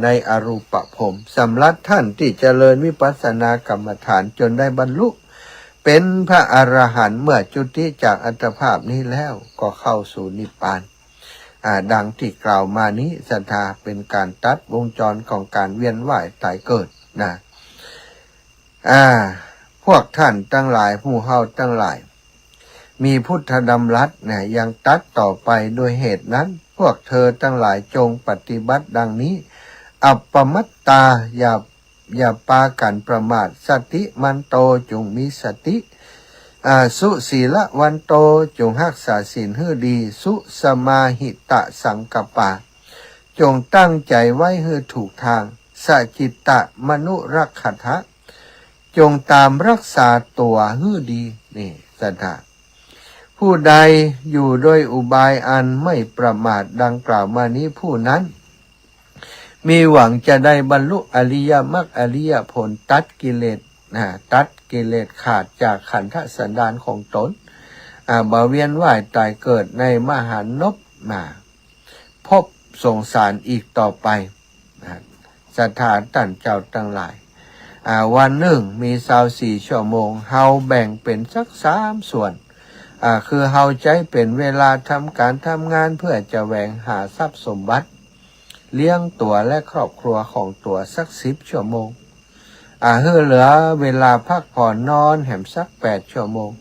ในอรูปภพสำหรับท่านที่เจริญวิปัสสนากรรมฐานจนได้บรรลุเป็นพระอรหันต์เมื่อจุติจากอัตภาพนี้แล้วก็เข้าสู่นิพพานดังที่กล่าวมานี้ศรัทธาเป็นการตัดวงจรของการเวียนว่ายตายเกิดพวกท่านทั้งหลายผู้เฮาทั้งหลายมีพุทธดำรัสยังตัดต่อไปโดยเหตุนั้นพวกเธอทั้งหลายจงปฏิบัติดังนี้อัปปมัตตาอย่าปากันประมาทสติมันโตจงมีสติสุศีละวันโตจงรักษาศีลให้ดีสุสมาหิตะสังกัปปะจงตั้งใจไว้ให้ถูกทางสัจจิตะมนุรักขทะจงตามรักษาตัวให้ดีนี่สัทธา ผู้ใดอยู่ด้วยอุบายอันไม่ประมาทดังกล่าวมานี้ผู้นั้นมีหวังจะได้บรรลุอริยมรรคอริยผลตัดกิเลสขาดจากขันธสันดานของตนบ่เวียนว่ายตายเกิดในมหานพพบสงสารอีกต่อไปสถานท่านเจ้าทั้งหลายวันหนึ่งมี24 ชั่วโมงเฮาแบ่งเป็นสัก3 ส่วนคือเฮาใจเป็นเวลาทำการทำงานเพื่อจะแหวงหาทรัพย์สมบัติเลี้ยงตัวและครอบครัวของตัวสัก10 ชั่วโมงเหลือเวลาพักผ่อนนอนแหมสัก8 ชั่วโมง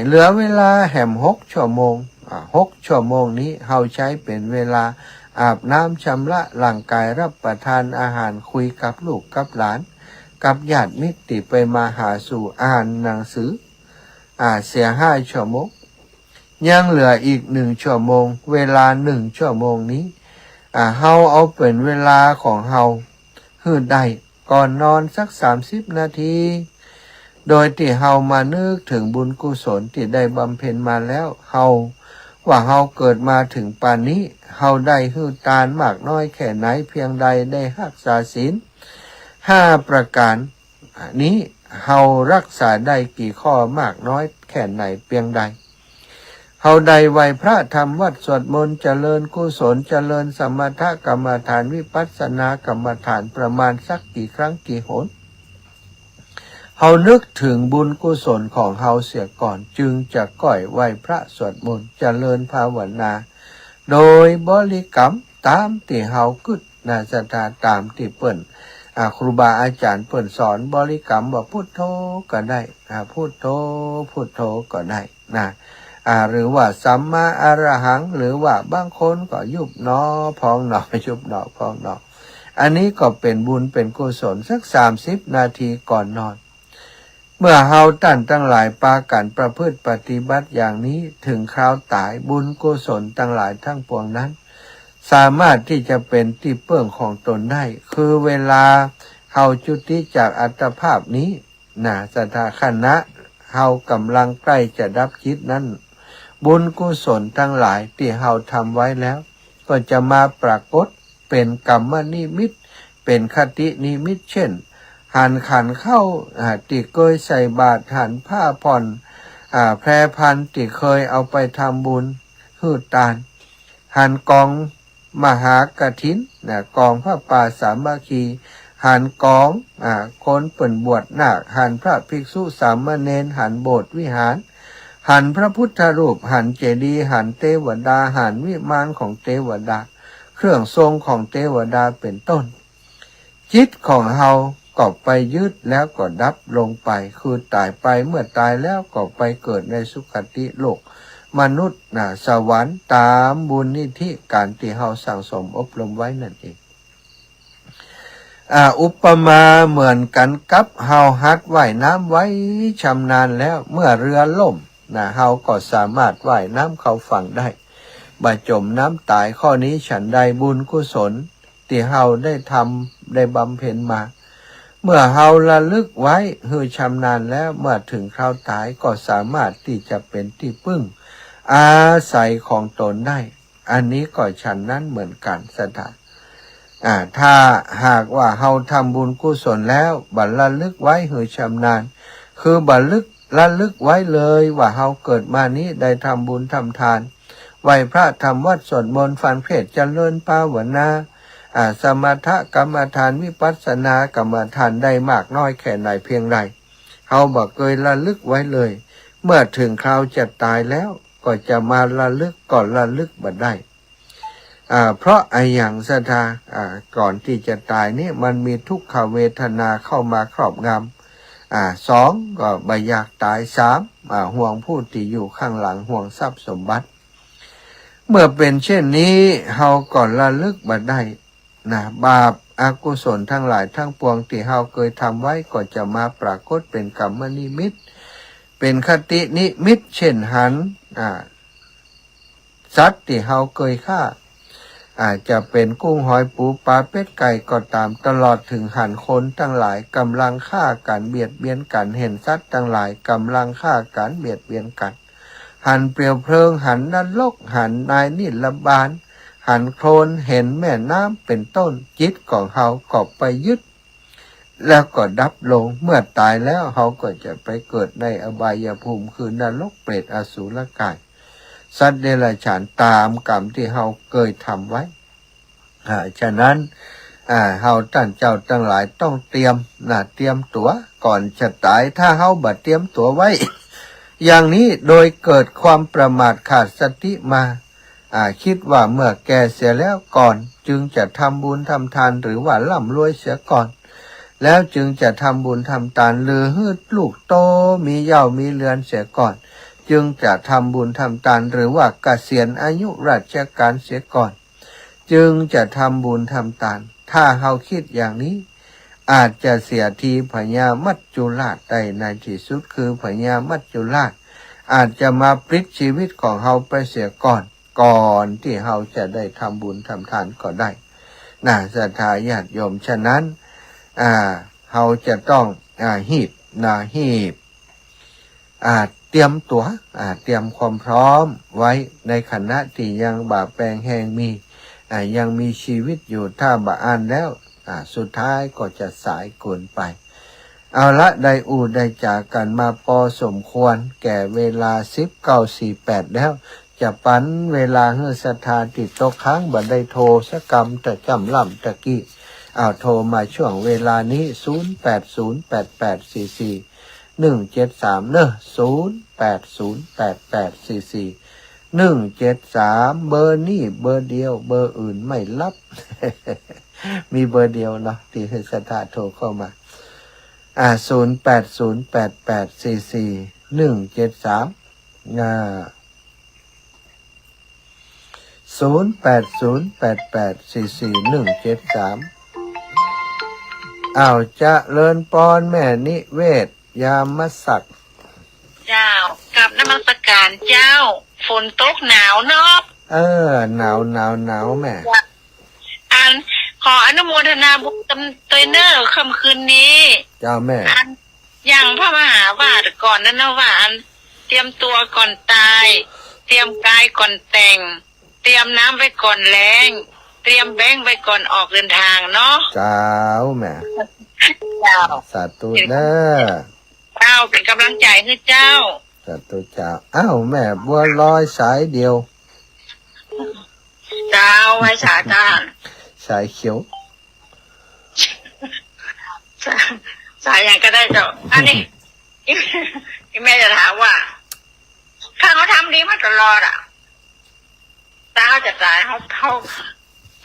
เหลือเวลาแหม6 ชั่วโมง6 ชั่วโมงนี้เฮาใช้เป็นเวลาอาบน้ำชำระร่างกายรับประทานอาหารคุยกับลูกกับหลานกับญาติมิตรที่ไปมาหาสู่อ่านหนังสือเสีย5 ชั่วโมงยังเหลืออีก1 ชั่วโมงเวลา1 ชั่วโมงนี้เฮาเอาเป็นเวลาของเฮาฮื้อได้ก่อนนอนสัก30 นาทีโดยที่เฮามานึกถึงบุญกุศลที่ได้บำเพ็ญมาแล้วเฮาว่าเฮาเกิดมาถึงป่านนี้เฮาได้ฮื้อตานมากน้อยแค่ไหนเพียงใดได้รักษาศีล5 ประการนี้เฮารักษาได้กี่ข้อมากน้อยแค่ไหนเพียงใดเฮาได้ไหวพระทำวัดสวดมนต์เจริญกุศลเจริญสมถกรรมฐานวิปัสสนากรรมฐานประมาณสักกี่ครั้งกี่หนเฮานึกถึงบุญกุศลของเฮาเสียก่อนจึงจะก่อยไหวพระสวดมนต์เจริญภาวนาโดยบริกรรมตามที่เฮากึศศรัทธาตามที่เปิ้นครูบาอาจารย์เปิ้นสอนบริกรรมว่าพุทโธก็ได้พุทโธพุทโธก็ได้หรือว่าสัมมาอรหังหรือว่าบางคนก็ยุบหนอพองหนอยุบหนอพองหนออันนี้ก็เป็นบุญเป็นกุศลสัก30 นาทีก่อนนอนเมื่อเฮาท่านทั้งหลายปากันประพฤติปฏิบัติอย่างนี้ถึงคราวตายบุญกุศลทั้งหลายทั้งปวงนั้นสามารถที่จะเป็นที่เปื้องของตนได้คือเวลาเฮาจุติจากอัตภาพนี้สถาคณะเฮากำลังใกล้จะดับจิตนั้นบุญกุศลทั้งหลายที่เฮาทำไว้แล้วก็จะมาปรากฏเป็นกรรมนิมิตเป็นคตินิมิตเช่นหันขันเข้าที่เคยใส่บาตรหันผ้าผ่อนแพรพันที่เคยเอาไปทำบุญหืดตาลหันกองมหากฐินกองพระป่าสามัคคีหันกองคนเปิ่นบวชนาคหันพระภิกษุสามเณรหันโบสถ์วิหารหันพระพุทธรูปหันเจดีย์หันเทวดาหันวิมานของเทวดาเครื่องทรงของเทวดาเป็นต้นจิตของเฮาก็ไปยึดแล้วก็ดับลงไปคือตายไปเมื่อตายแล้วก็ไปเกิดในสุคติโลกมนุษย์สวรรค์ตามบุญนิธิการที่เฮาสั่งสมอบรมไว้นั่นเองอุปมาเหมือนกันกับเฮาหัดว่ายน้ำไว้ชำนาญแล้วเมื่อเรือล่มเฮาก็สามารถว่ายน้ำเข้าฝั่งได้บ่จมน้ำตายข้อนี้ฉันใดบุญกุศลที่เฮาได้ทำได้บำเพ็ญมาเมื่อเฮาระลึกไว้หือชำนาญแล้วเมื่อถึงคราวตายก็สามารถที่จะเป็นที่พึ่งอาศัยของตนได้อันนี้ก็ฉันนั้นเหมือนกันสถานถ้าหากว่าเฮาทำบุญกุศลแล้วบัดระลึกไว้หือชำนาญคือบัดระลึกไว้เลยว่าเฮาเกิดมานี้ได้ทำบุญทำทานไหว้พระทำวัดสวดมนต์ฟังเทศน์เจริญภาวนาสมถกรรมฐานวิปัสสนากรรมฐานได้มากน้อยแค่ไหนเพียงใดเฮาบ่เคยระลึกไว้เลยเมื่อถึงคราวจะตายแล้วก็จะมาระลึกก่อนระลึกบ่ได้เพราะอย่างศรัทธาก่อนที่จะตายนี่มันมีทุกขเวทนาเข้ามาครอบงำ2ก็บ่อยากตาย3ห่วงผู้ที่อยู่ข้างหลังห่วงทรัพย์สมบัติเมื่อเป็นเช่นนี้เฮาก่อนระลึกบ่ได้บาปอกุศลทั้งหลายทั้งปวงที่เฮาเคยทำไว้ก็จะมาปรากฏเป็นกรรมนิมิตเป็นคตินิมิตเช่นหันสัตว์ที่เฮาเคยฆ่าอาจจะเป็นกุ้งหอยปูปลาเป็ดไก่ก็ตามตลอดถึงหันคนทั้งหลายกำลังฆ่ากันเบียดเบียนกันเห็นสัตว์ทั้งหลายกำลังฆ่ากันเบียดเบียนกัน หันเปลวเพลิงหันนรกหันนายนิรบาลหันโคลนเห็นแม่น้ำเป็นต้นจิตของเฮาก็ไปยึดแล้วก็ดับลงเมื่อตายแล้วเขาก็จะไปเกิดในอบายภูมิคือนรกเปรตอสุรกายสัตว์เดรัจฉานตามกรรมที่เขาเคยทำไว้ฉะนั้นเฮาท่านเจ้าทั้งหลายต้องเตรียมตัวก่อนจะตายถ้าเฮาบ่เตรียมตัวไว้ อย่างนี้โดยเกิดความประมาทขาดสติมาคิดว่าเมื่อแก่เสียแล้วก่อนจึงจะทำบุญทำทานหรือว่าร่ำรวยเสียก่อนแล้วจึงจะทำบุญทำทานหรือฮึดลูกโตมีเหย้ามีเรือนเสียก่อนจึงจะทำบุญทำทานหรือว่าเกษียณอายุราชการเสียก่อนจึงจะทำบุญทำทานถ้าเฮาคิดอย่างนี้อาจจะเสียทีพญามัจจุราชได้ในที่สุดคือพญามัจจุราชอาจจะมาปลิดชีวิตของเฮาไปเสียก่อนที่เฮาจะได้ทำบุญทำทานก็ได้ศรัทธาญาติโยมฉะนั้นเฮาจะต้องหีบเตรียมตัวเตรียมความพร้อมไว้ในขณะที่ยังบาแปลงแห่งมียังมีชีวิตอยู่ถ้าบาอ่านแล้วสุดท้ายก็จะสายเกินไปเอาละได้ได้จากกันมาพอสมควรแก่เวลา19:48แล้วจะปันเวลาเฮือศรัทธาติดตกค้างบ่ได้โทรสักกรรมแต่จำล่ำตะกี้โทรมาช่วงเวลานี้0808844173เนอะ0808844173เบอร์นี้เบอร์เดียวเบอร์อื่นไม่รับ มีเบอร์เดียวเนาะที่ให้ศรัทธาโทรเข้ามา08088441730808844173จะเลินปอนแม่นิเวศยามศักดิ์เจ้ากับนมัสการเจ้าฝนตกหนาวเนาะหนาวแม่ขออนุโมทนาบุญตัวเนอร์ค่ำคืนนี้เจ้าแม่อย่างพระมหาวาทก่อนนั้นนะว่าเตรียมตัวก่อนตายเตรียมกายก่อนแต่งเตรียมน้ำไว้ก่อนแล้งเตรียมแบงค์ไว้ก่อนออกเดินทางเนาะเจ้าแม่สาธุเด้อเจ้าเป็นกำลังใจให้เจ้าสาธุเจ้าแม่บัวลอยสายเดียวเจ้าไว้สาจานสายเขียวสายอย่างก็ได้เจ้าอันนี้ที่แม่จะถามว่าถ้าเขาทำดีมาตลอดถ้าเขาจะตายเขา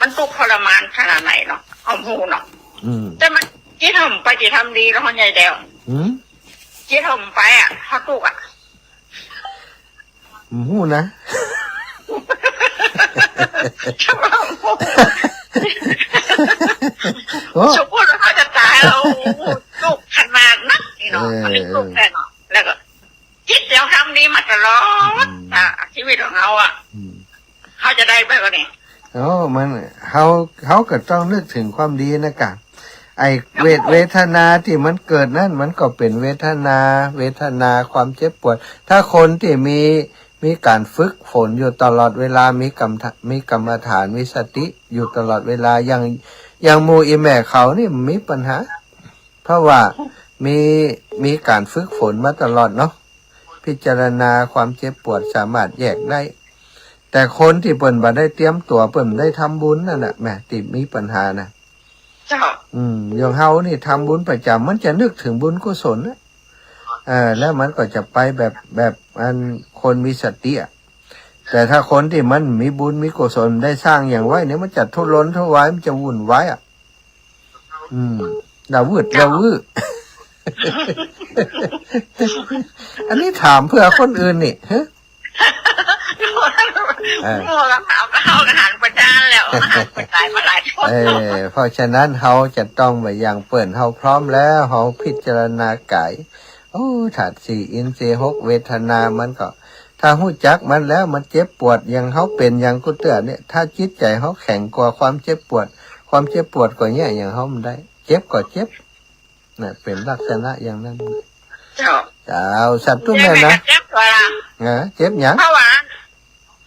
มันทุกข์ทรมานขนาดไหนเนาะเอาหูเนาะแต่มันที่ทำไปที่ทำดีแล้วเขาใหญ่เดียวที่ทำไปเขาทุกข์หูนะสมมติว่าเขาจะตายแล้วทุกข์ขนาดนั้นนี่เนาะอันนี้ทุกข์แค่เนาะแล้วก็คิดเดี๋ยวทำดีมาตลอดชีวิตของเขาเขาจะได้ไปก็เนี่ยมันเขาก็ต้องนึกถึงความดีนะกะไอเวทนาที่มันเกิดนั่นมันก็เป็นเวทนาความเจ็บปวดถ้าคนที่มีการฝึกฝนอยู่ตลอดเวลามีกรรมฐานมีสติอยู่ตลอดเวลาอย่างมูอีแม่เขานี่มีปัญหาเพราะว่ามีการฝึกฝนมาตลอดเนาะพิจารณาความเจ็บปวดสามารถแยกได้แต่คนที่เปิ่นบ่ได้เตรียมตัวเปิ่นได้ทำบุญนั่นน่ะแม่ติมีปัญหานะอย่างเฮานี่ทำบุญประจำมันจะนึกถึงบุญกุศลนะแล้วมันก็จะไปแบบอันคนมีสติแต่ถ้าคนที่มันมีบุญมีกุศลได้สร้างอย่างไว้เนี่ยมันจะทุรนทุรายมันจะวุ่นวายดาวืดอันนี้ถามเพื่อคนอื่นนี่ฮะเขากระหันประจานแล้วตายมาหลายคนเพราะฉะนั้นเขาจะต้องไปอย่างเปิ่นเขาพร้อมแล้วเขาพิจารณากายธาตุสี่อินทรีย์6เวทนามันก็ถ้าหู้จักมันแล้วมันเจ็บปวดอย่างเขาเป็นอย่างกุเตือเนี่ยถ้าจิตใจเขาแข็งกว่าความเจ็บปวดก็แย่อย่างเขามันได้เจ็บก็เจ็บน่ะเป็นลักษณะอย่างนั้นเจ้าสัตว์ทุกแม่นะเจ็บก็ ก็ละ เจ็บหยัง เพราะว่า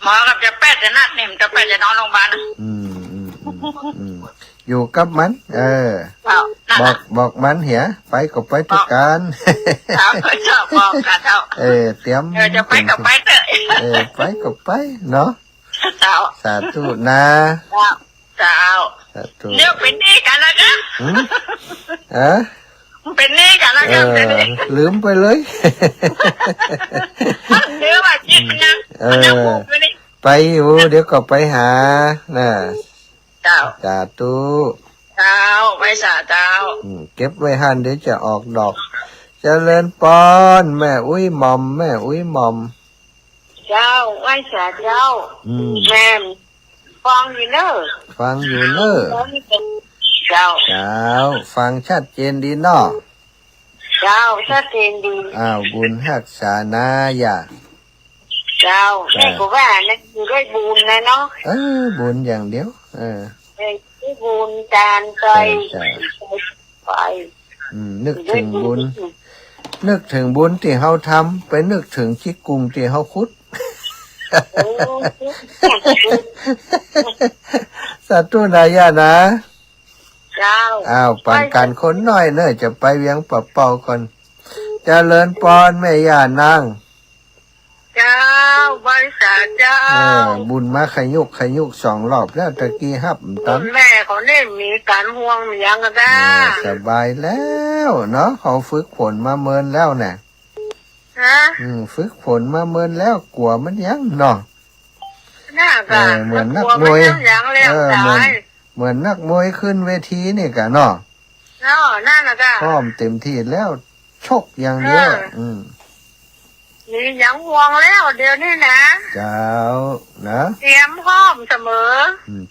หมอกับจะแปดจะนัดเนี่ยมันจะแปดจะนอนโรงพยาบาลนะ อืมอยู่กับมัน เจ้านั่น บอ น่ะ กบอกมันเหียไปก็ไปทุกการ เจ้าเจ้าบอกกันเจ้า เตรียม จะไปกับไปเถอะ ไปก็ไปเนาะ เจ้า สาธุนะ เจ้า สาธุ เดี๋ยวเป็นหนี้กันแล้วกัน เอะ เป็นหนี้กันแล้วกันเป็นหนี้ ลืมไปเลย เดี๋ยวว่าจิตมันยังมันยังผูกไปนี่ ไปอยู่เดี๋ยวก็ไปหาน่ะ เจ้า สาธุ เจ้าไว้สาเจ้า เก็บไว้หันเดี๋ยวจะออกดอกเจริญปอน แม่อุ้ยหมอม แม่อุ้ยหมอม เจ้าไว้สาเจ้าแม่ฟังอยู่เนอะ ฟังอยู่เนอะ เจ้า เจ้าฟังชัดเจนดีเนาะ เจ้าชัดเจนดี อ้าวบุญหักษานาอย่า เจ้าแม่ก็ว่านั่นคือได้บุญนะเนาะ บุญอย่างเดียวได้บุญจานใจไป นึกถึงบุญ นึกถึงบุญที่เฮาทำไปนึกถึงชิกุงที่เฮาคุด สัตว์ตัวนายานะ เจ้า อ้าวปันกันคนน้อยเนอะจะไปเวียงปะเป่าก่อนเจริญปอนแม่ย่านาง เจ้าบริษัทเจ้า บุญมาขยุก2 รอบแล้วตะกี้ฮับตอน แม่เขาเนี่ยมีการห่วงมียังกันได้ สบายแล้วเนาะเขาฝึกฝนมาเมินแล้วน่ะ ฮะ ฝึกฝนมาเมินแล้วกลัวมันยังเนาะ น่ากัน เหมือนนักมวย ยังเลี้ยงตาย เหมือนนักมวยขึ้นเวทีนี่กะเนาะ เนาะนั่นนะก็ พร้อมเต็มที่แล้วชกอย่างเดียวมียังห่วงแล้วเดี๋ยวนี้นะ เจ้านะ เตรียมพร้อมเสมอ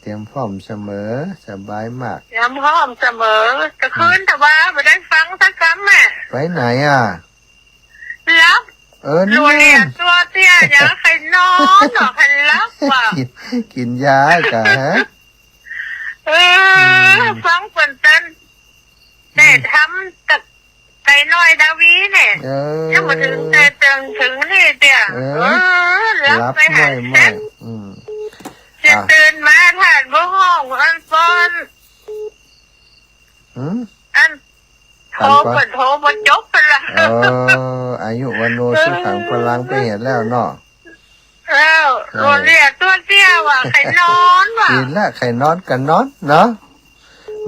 เตรียมพร้อมเสมอสบายมาก เตรียมพร้อมเสมอจะคืนแต่ว่าไม่ได้ฟังสักคำแม่ ไปไหนอ่ะ รับ นี่ ตัวเรียนตัวเตี้ยอย่าใครนอนหรอกใครรับว่ะ กินยากะฮะ ฟังเป็นต้นแต่ทำกับไก่น้อยดาวีเนี่ยยังมาถึงแต่ถึงนี่เตี้ยรับไปหาเส้นจะตื่นมาผ่านบ่ห้องอันปอนอันโทรบนจบไปละ อายุวันโนสุขังพลังไปเห็นแล้วเนาะ แล้วโรเรียตัวเตี้ยว่ะใครนอนว่ะ กินละใครนอนกันนอนเนาะ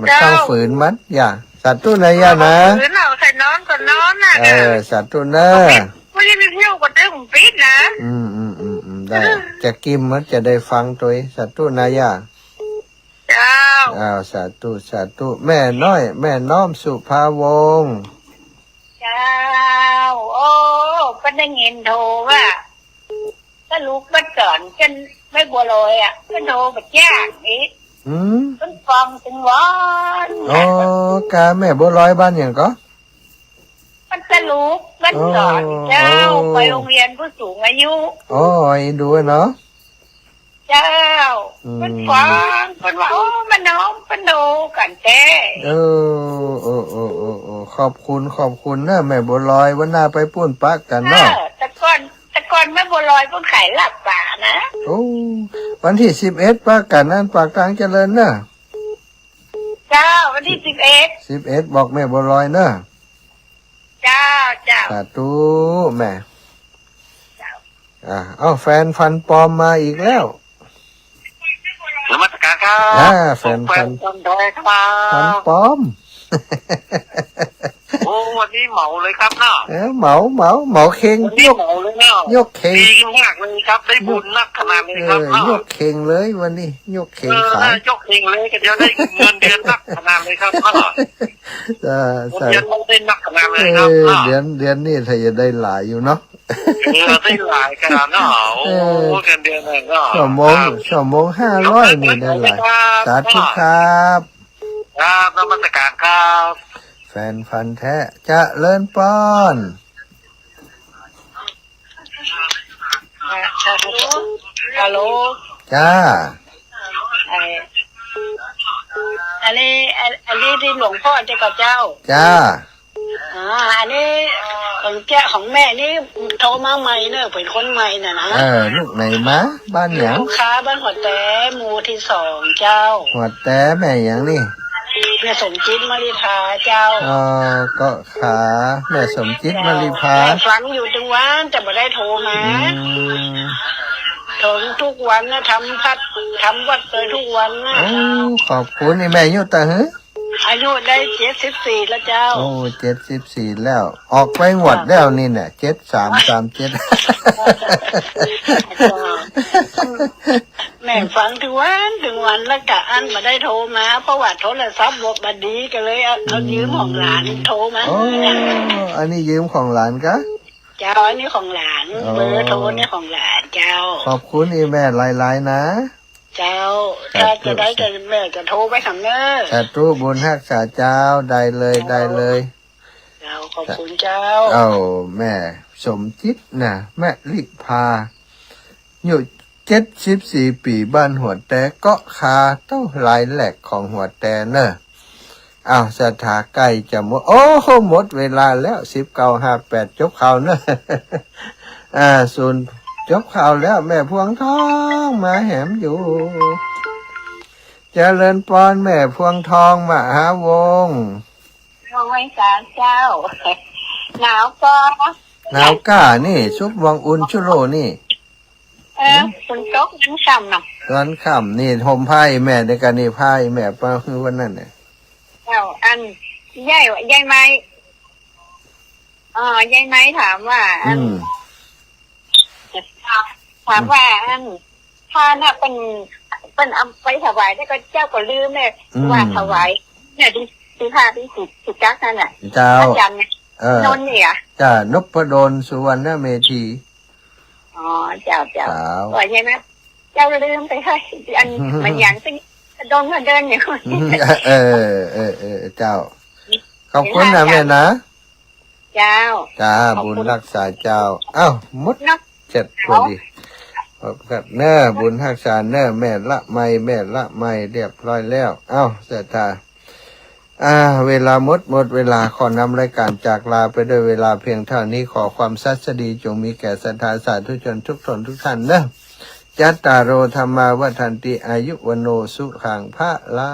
มันต้องฝืนมันอย่าสัตว์ตัวไหนอย่านะ ฝืนเอาใครนอนก็นอนน่ะ สัตว์ตัวเนอ ไม่ได้ไปเที่ยวกับเต้ผมปิดนะ ได้จะกิมมันจะได้ฟังตัวสัตว์ตัวไหนอย่า เจ้า สาธุแม่น้อย แม่น้อมสุภาวงศ์ เจ้าโอ้ก็ได้เงินโทรว่าถ้าลูกมันก่อนฉันไม่บัวลอยก็โทรแบบยากอีกต้นฟองถึงวัน กาแม่บัวลอยบ้านอย่างก็ มันจะลูกมันก่อนเจ้าไปโรงเรียนผู้สูงอายุ ดูเนาะ เจ้ามันฟังมันว่ามันน้องมันดูกันแท้ขอบคุณนะแม่บัวลอยวันหน้าไปปุ้นปักกันเนาะแต่ก่อนแม่บัวลอยเพิ่งขายหลับป่านะวันที่11ปักกันนั่นปากกลางเจริญเนอะ เจ้าวันที่11บอกแม่บัวลอยเนอะ เจ้าสาธุแม่แฟนฟันปลอมมาอีกแล้วนมัสการครับแฟนฟันปลอม โอ้วันนี้เหมาเลยครับเนาะเหมาเข่งยกเหมาเลยเนาะยกเข่งดีมากเลยครับได้บุญนักขนาดนี้ครับยกเข่งเลยวันนี้ยกเข่งขายยกเข่งเลยก็เดี๋ยวได้เงินเดือนนักขนาดเลยครับเนาะเดือนได้นักขนาดเลยครับเดือนนี่ถ้าจะได้หลายอยู่เนาะได้หลายขนาดเนาะโอ้เงินเดือนเลยเนาะชั่วโมง500นี่ได้หลายสาธุครับนมัสการครับแฟนฟันแท้จะเลินป้อนฮัลโหลจ้าอันนี้ที่หลวงพ่อเจ้ากับเจ้าจ้าอันนี้ ของแจ้ของแม่นี่โทรมาใหม่เนอะเป็นคนใหม่น่ะนะ ลูกไหนมาบ้านหยัง ลูกค้าบ้านหัวแต้หมู่ที่2เจ้า หัวแต่แม่หยังนี่ แม่สมจิตมาริทาเจ้า ก็ขาแม่สมจิตมาริพา แม่ฟังอยู่ทุกวันแต่ไม่ได้โทรมา ถึงทุกวันนะทำวัดเลยทุกวันนะ โอ้ขอบคุณนี่แม่อยู่ตาหือ อายุได้74แล้วเจ้า โอ้74แล้ว ออกไปหวดแล้วนี่เนี่ย7337 แม่ฟังทุกวันแล้วกะอันมาได้โทรมาเพราะว่าโทรศัพท์บดดีก็เลยเอายืมของหลานโทรมา โอ้อันนี้ยืมของหลานกะ เจ้าอันนี้ของหลานเบอร์โทรนี่ของหลานเจ้า ขอบคุณอีแม่หลายๆนะ เจ้าถ้าจะได้จะแม่จะโทรไปทางเนอ สาธุบุญรักษาเจ้าได้เลยได้เลย เจ้าขอบคุณเจ้า แม่สมจิตนะแม่ลิพาอยู่74 ปีบ้านหัวแต่เกาะคาเต้าหลายแหลกของหัวแต่เนอะสถาใกล้จะหมดหมดเวลาแล้ว19:58จบข่าวเนอะ ส่วนจบข่าวแล้วแม่พวงทองมาแหมอยู่เจริญปอนแม่พวงทองมหาวงศ์ น้องไว้สารเจ้า หนาวก็ หนาวก้านี่ซุปวังอุ่นชุโรนี่ คุณโต๊ะนั่งซ้ำเนาะ ตอนค่ำนี่ห่มผ้าแม่ในการนี่ผ้าแม่ป้าคือวันนั้นเนี่ย เจ้าอันยายไม้ยายไม้ถามว่าถ้าน่ะเป็นเอาไปถวายได้ก็เจ้าก็ลืมเลยว่าถวายเนี่ยที่ผ้าที่สุดจักนั่นน่ะ เจ้า อาจารย์นนท์เนี่ย จ้านพดลสุวรรณเมธี เจ้าว่าใช่ไหมเจ้าลืมไปเฮ้ยอันมันอย่างซึ่งโดนมาเดินอย่างนี้ เจ้าขอบคุณนะแม่นะ เจ้า จ้าบุญรักษาเจ้าหมดเจ็ดพอดีขอบคุณเน้อบุญรักษาเน้อแม่ละไม่เรียบร้อยแล้วเสร็จท่าเวลาหมดเวลาขอนำรายการจากลาไปด้วยเวลาเพียงเท่านี้ขอความสัสดีจงมีแก่ศรัทธาสาธุชนทุกทนทุกท่านเนอะจัตตารโอธรรมาวัฏันติอายุวโนสุขังพระลา